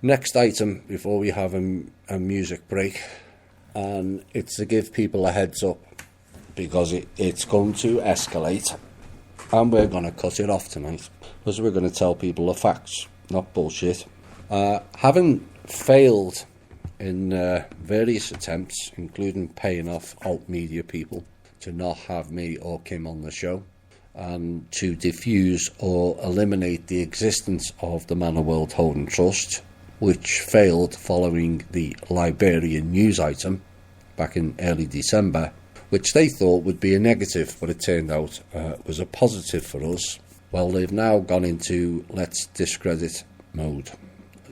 Next item before we have a music break, and it's to give people a heads up because it's going to escalate, and we're going to cut it off tonight because we're going to tell people the facts, not bullshit. Having failed in various attempts, including paying off alt media people to not have me or Kim on the show, and to diffuse or eliminate the existence of the Manor World Holding Trust, which failed following the Liberian news item back in early December, which they thought would be a negative, but it turned out was a positive for us. Well, they've now gone into let's discredit mode,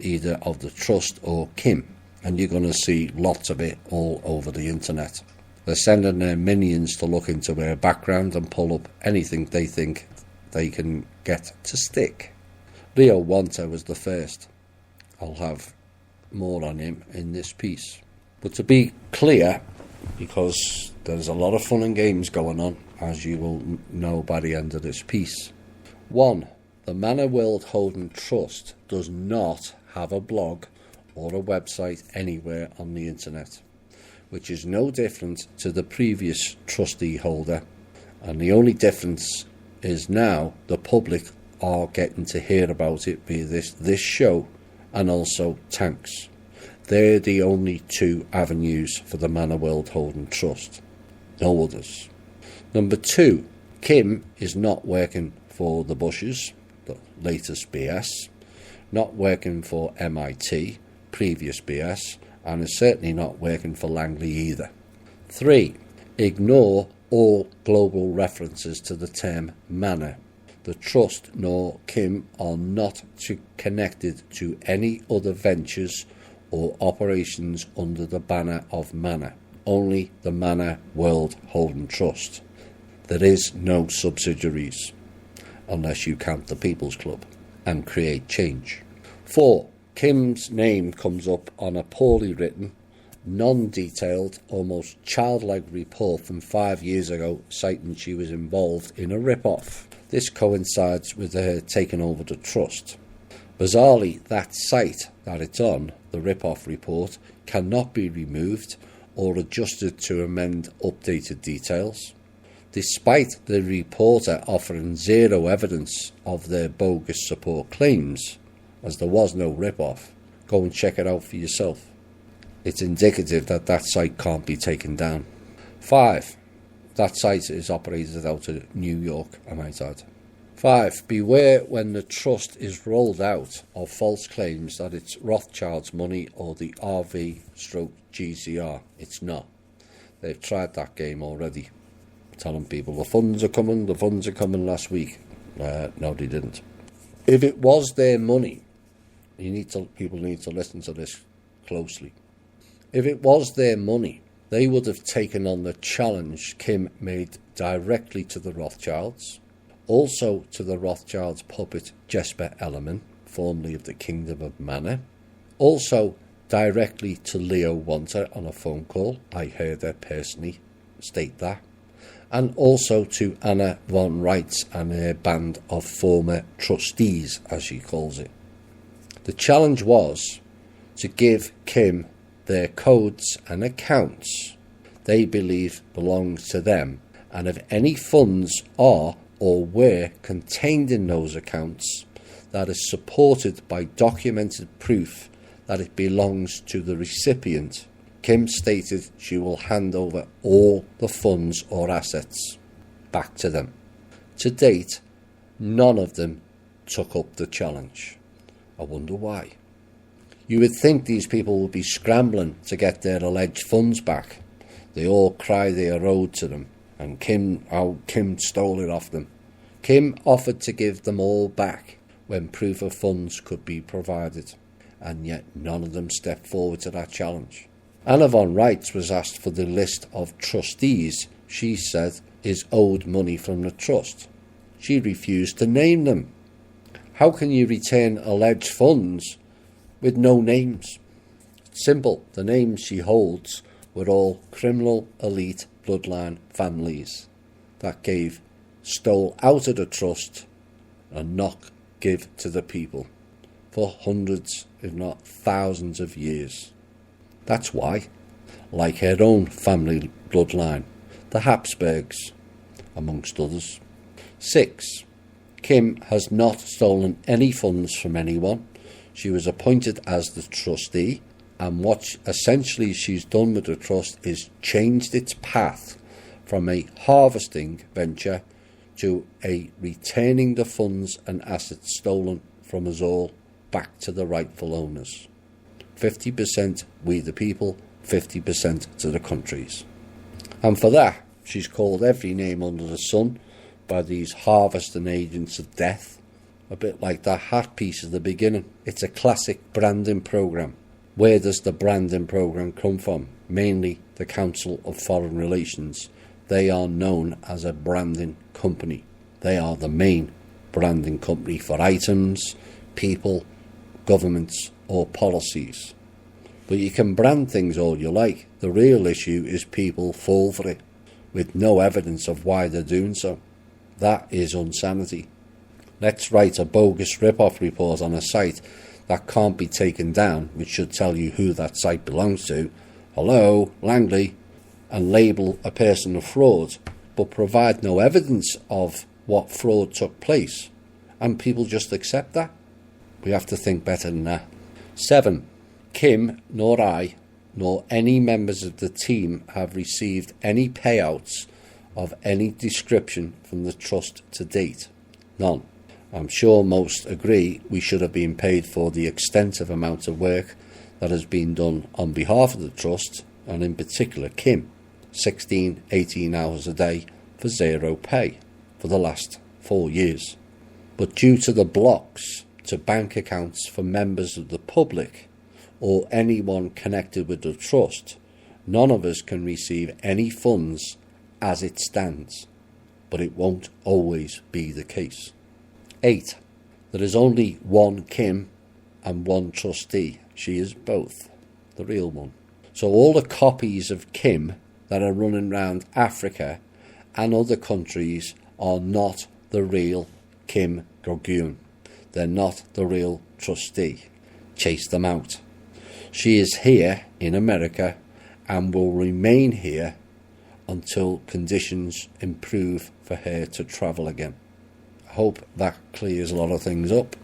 either of the trust or Kim, and you're going to see lots of it all over the internet. They're sending their minions to look into her background and pull up anything they think they can get to stick. Leo Wanta was the first. I'll have more on him in this piece. But to be clear, because there's a lot of fun and games going on, as you will know by the end of this piece. 1. The Manor World Holding Trust does not have a blog or a website anywhere on the internet, which is no different to the previous trustee holder, and the only difference is now the public are getting to hear about it via this show and also Tanks. They're the only two avenues for the Manor World Holding Trust, no others. Number 2, Kim is not working for the Bushes, the latest BS, not working for MIT, previous BS, and is certainly not working for Langley either. 3. Ignore all global references to the term Manor. The Trust nor Kim are not connected to any other ventures or operations under the banner of Manor, only the Manor World Holding Trust. There is no subsidiaries, unless you count the People's Club and Create Change. 4. Kim's name comes up on a poorly written, non-detailed, almost childlike report from 5 years ago citing she was involved in a rip-off. This coincides with her taking over the trust. Bizarrely, that site that it's on, the rip-off report, cannot be removed or adjusted to amend updated details, despite the reporter offering zero evidence of their bogus support claims, as there was no rip-off. Go and check it out for yourself. It's indicative that that site can't be taken down. 5. That site is operated out of New York, I might add. 5. Beware when the trust is rolled out of false claims that it's Rothschild's money or the RV/GCR. It's not. They've tried that game already, telling people the funds are coming last week. No, they didn't. If it was their money, people need to listen to this closely. If it was their money, they would have taken on the challenge Kim made directly to the Rothschilds, also to the Rothschilds' puppet Jesper Ellerman, formerly of the Kingdom of Manor, also directly to Leo Wanta on a phone call. I heard her personally state that, and also to Anna von Reitz and her band of former trustees, as she calls it. The challenge was to give Kim their codes and accounts they believe belongs to them, and if any funds are or were contained in those accounts that is supported by documented proof that it belongs to the recipient, Kim stated she will hand over all the funds or assets back to them. To date, none of them took up the challenge. I wonder why. You would think these people would be scrambling to get their alleged funds back. They all cry they are owed to them, and Kim stole it off them. Kim offered to give them all back when proof of funds could be provided, and yet none of them stepped forward to that challenge. Anna von Reitz was asked for the list of trustees she said is owed money from the trust. She refused to name them. How can you return alleged funds with no names? Simple. The names she holds were all criminal elite bloodline families that stole out of the trust and not give to the people for hundreds, if not thousands of years. That's why, like her own family bloodline, the Habsburgs, amongst others. 6. Kim has not stolen any funds from anyone. She was appointed as the trustee, and what essentially she's done with the trust is changed its path from a harvesting venture to a returning the funds and assets stolen from us all back to the rightful owners. 50% we the people, 50% to the countries. And for that, she's called every name under the sun by these harvesting agents of death, a bit like that hat piece at the beginning. It's a classic branding programme. Where does the branding programme come from? Mainly the Council of Foreign Relations. They are known as a branding company. They are the main branding company for items, people, governments or policies. But you can brand things all you like. The real issue is people fall for it with no evidence of why they're doing so. That is insanity. Let's write a bogus rip-off report on a site that can't be taken down, which should tell you who that site belongs to. Hello, Langley, and label a person a fraud, but provide no evidence of what fraud took place, and people just accept that. We have to think better than that. 7. Kim, nor I, nor any members of the team have received any payouts of any description from the trust to date. None. I'm sure most agree we should have been paid for the extensive amount of work that has been done on behalf of the trust, and in particular Kim, 16, 18 hours a day for zero pay for the last 4 years. But due to the blocks to bank accounts for members of the public or anyone connected with the trust, none of us can receive any funds as it stands, but it won't always be the case. 8. There is only one Kim and one trustee. She is both, the real one. So all the copies of Kim that are running around Africa and other countries are not the real Kim Jong-un. They're not the real trustee. Chase them out. She is here in America and will remain here until conditions improve for her to travel again. I hope that clears a lot of things up.